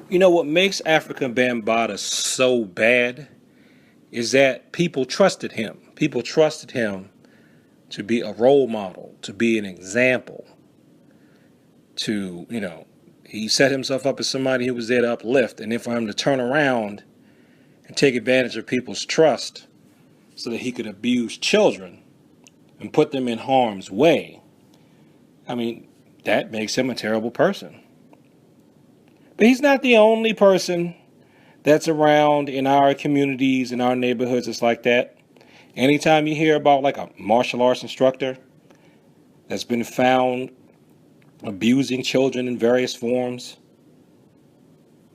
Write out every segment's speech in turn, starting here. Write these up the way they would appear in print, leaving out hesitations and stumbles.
You know what makes African Bambaataa so bad is that people trusted him. People trusted him to be a role model, to be an example, he set himself up as somebody who was there to uplift, and then for him to turn around and take advantage of people's trust so that he could abuse children and put them in harm's way. I mean, that makes him a terrible person. But he's not the only person that's around in our communities, in our neighborhoods, it's like that. Anytime you hear about like a martial arts instructor that's been found abusing children in various forms,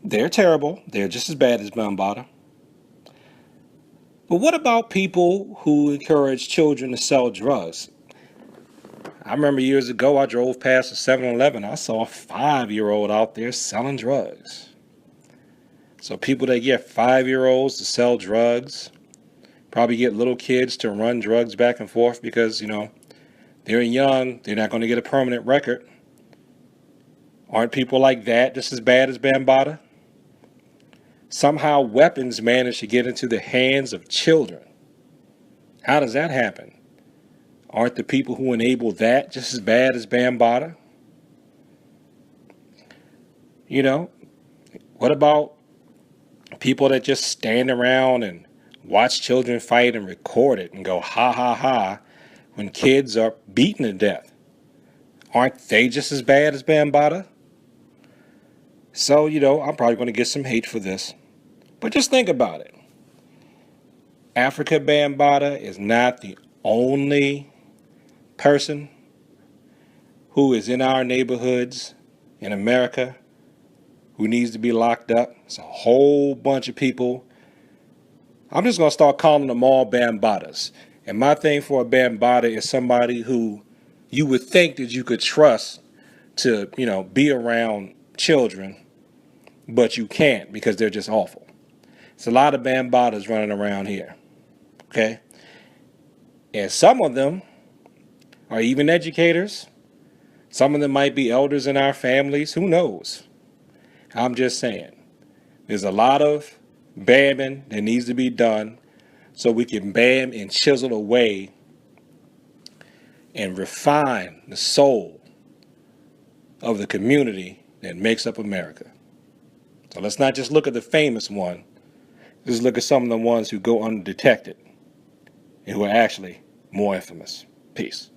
they're terrible. They're just as bad as Bambaataa. But what about people who encourage children to sell drugs? I remember years ago I drove past a 7-Eleven. I saw a 5-year-old out there selling drugs. So people that get 5-year-olds to sell drugs, probably get little kids to run drugs back and forth because, they're young, they're not going to get a permanent record. Aren't people like that just as bad as Bambaataa? Somehow weapons manage to get into the hands of children. How does that happen? Aren't the people who enable that just as bad as Bambaataa? What about people that just stand around and watch children fight and record it and go ha ha ha when kids are beaten to death? Aren't they just as bad as Bambaataa? So, I'm probably going to get some hate for this. But just think about it. Afrika Bambaataa is not the only person who is in our neighborhoods in America who needs to be locked up. It's a whole bunch of people. I'm just going to start calling them all Bambaatas. And my thing for a Bambaataa is somebody who you would think that you could trust to, be around children, but you can't because they're just awful. It's a lot of Bambaatas running around here. Okay? And some of them are even educators. Some of them might be elders in our families. Who knows? I'm just saying. There's a lot of bamming that needs to be done so we can bam and chisel away and refine the soul of the community that makes up America. So let's not just look at the famous one. Let's look at some of the ones who go undetected and who are actually more infamous. Peace.